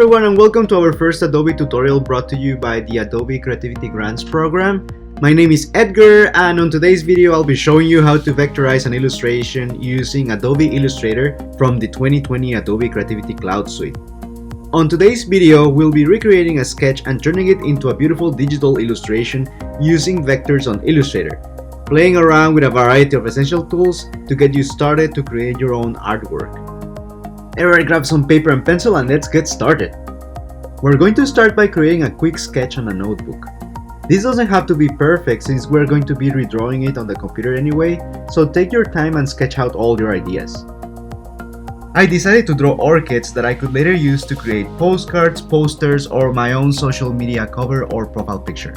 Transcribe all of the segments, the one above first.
everyone, and welcome to our first Adobe tutorial brought to you by the Adobe Creativity Grants program. My name is Edgar, and on today's video I'll be showing you how to vectorize an illustration using Adobe Illustrator from the 2020 Adobe Creativity Cloud Suite. On today's video, we'll be recreating a sketch and turning it into a beautiful digital illustration using vectors on Illustrator, playing around with a variety of essential tools to get you started to create your own artwork. Alright, grab some paper and pencil and let's get started. We're going to start by creating a quick sketch on a notebook. This doesn't have to be perfect since we're going to be redrawing it on the computer anyway, so take your time and sketch out all your ideas. I decided to draw orchids that I could later use to create postcards, posters, or my own social media cover or profile picture.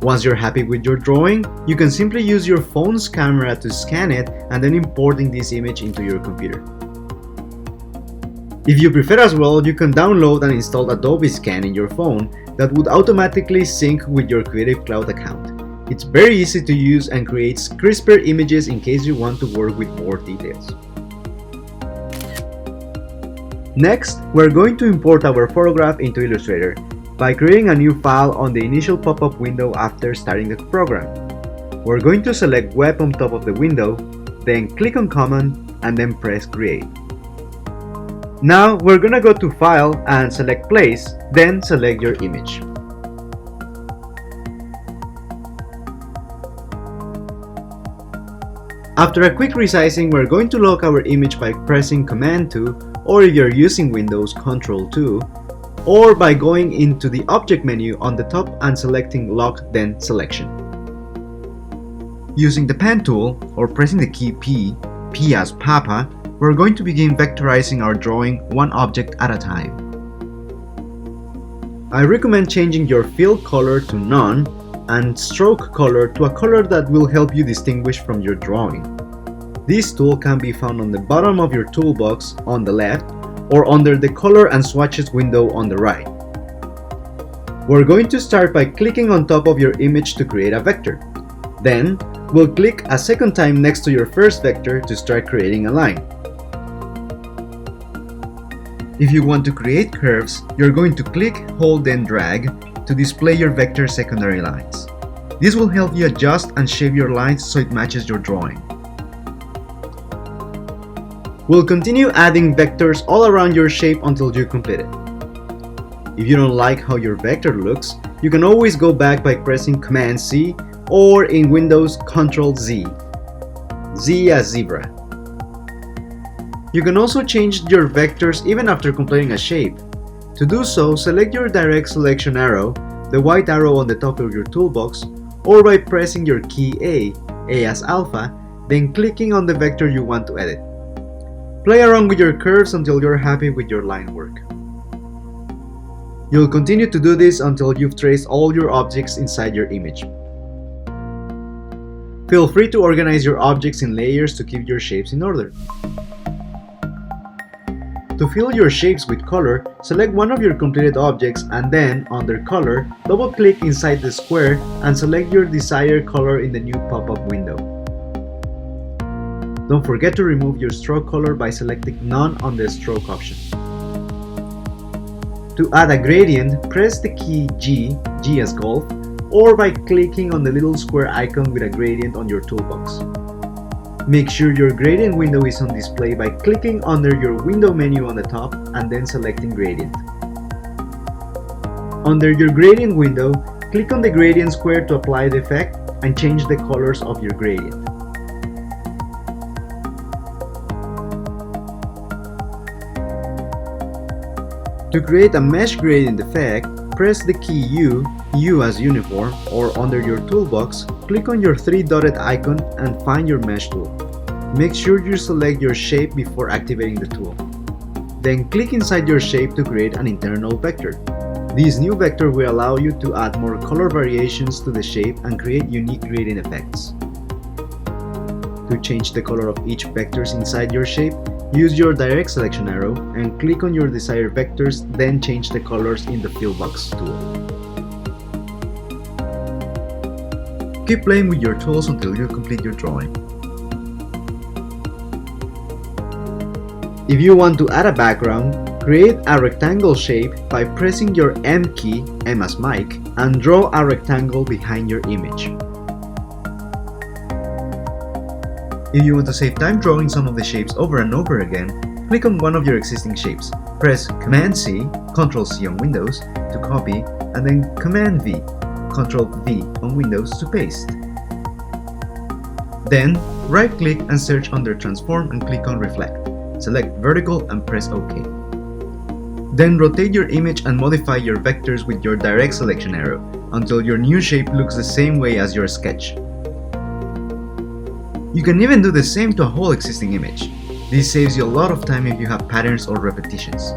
Once you're happy with your drawing, you can simply use your phone's camera to scan it and then importing this image into your computer. If you prefer as well, you can download and install Adobe Scan in your phone that would automatically sync with your Creative Cloud account. It's very easy to use and creates crisper images in case you want to work with more details. Next, we're going to import our photograph into Illustrator by creating a new file on the initial pop-up window after starting the program. We're going to select Web on top of the window, then click on Common and then press Create. Now we're gonna go to File and select Place, then select your image. After a quick resizing, we're going to lock our image by pressing Command 2, or if you're using Windows, Ctrl 2, or by going into the Object menu on the top and selecting Lock, then Selection. Using the Pen tool, or pressing the key P as Papa, we're going to begin vectorizing our drawing one object at a time. I recommend changing your fill color to None and stroke color to a color that will help you distinguish from your drawing. This tool can be found on the bottom of your toolbox on the left or under the Color and Swatches window on the right. We're going to start by clicking on top of your image to create a vector. Then, we'll click a second time next to your first vector to start creating a line. If you want to create curves, you're going to click, hold, then drag to display your vector secondary lines. This will help you adjust and shape your lines so it matches your drawing. We'll continue adding vectors all around your shape until you complete it. If you don't like how your vector looks, you can always go back by pressing Command C or in Windows Ctrl Z. Z as zebra. You can also change your vectors even after completing a shape. To do so, select your direct selection arrow, the white arrow on the top of your toolbox, or by pressing your key A as alpha, then clicking on the vector you want to edit. Play around with your curves until you're happy with your line work. You'll continue to do this until you've traced all your objects inside your image. Feel free to organize your objects in layers to keep your shapes in order. To fill your shapes with color, select one of your completed objects and then, under Color, double-click inside the square and select your desired color in the new pop-up window. Don't forget to remove your stroke color by selecting None on the Stroke option. To add a gradient, press the key G as Golf, or by clicking on the little square icon with a gradient on your toolbox. Make sure your gradient window is on display by clicking under your window menu on the top and then selecting Gradient. Under your gradient window, click on the gradient square to apply the effect and change the colors of your gradient. To create a mesh gradient effect, press the key U as Uniform, or under your toolbox, click on your three dotted icon and find your mesh tool. Make sure you select your shape before activating the tool. Then click inside your shape to create an internal vector. This new vector will allow you to add more color variations to the shape and create unique gradient effects. To change the color of each vectors inside your shape, use your direct selection arrow and click on your desired vectors, then change the colors in the Fill Box tool. Keep playing with your tools until you complete your drawing. If you want to add a background, create a rectangle shape by pressing your M key, M as Mike, and draw a rectangle behind your image. If you want to save time drawing some of the shapes over and over again, click on one of your existing shapes. Press Command-C, Ctrl-C on Windows to copy, and then Command-V, Ctrl-V on Windows to paste. Then, right-click and search under Transform and click on Reflect. Select Vertical and press OK. Then rotate your image and modify your vectors with your direct selection arrow until your new shape looks the same way as your sketch. You can even do the same to a whole existing image. This saves you a lot of time if you have patterns or repetitions.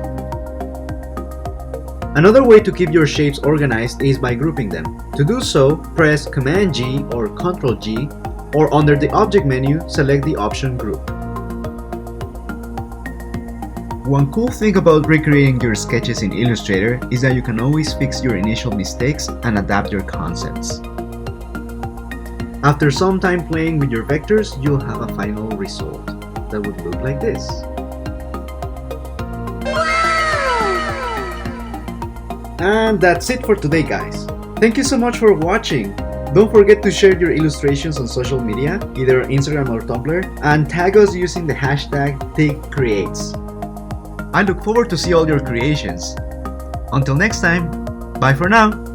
Another way to keep your shapes organized is by grouping them. To do so, press Command-G or Ctrl-G, or under the Object menu, select the option Group. One cool thing about recreating your sketches in Illustrator is that you can always fix your initial mistakes and adapt your concepts. After some time playing with your vectors, you'll have a final result that would look like this. And that's it for today, guys. Thank you so much for watching. Don't forget to share your illustrations on social media, either on Instagram or Tumblr, and tag us using the hashtag TakingCreates. I look forward to see all your creations. Until next time, bye for now!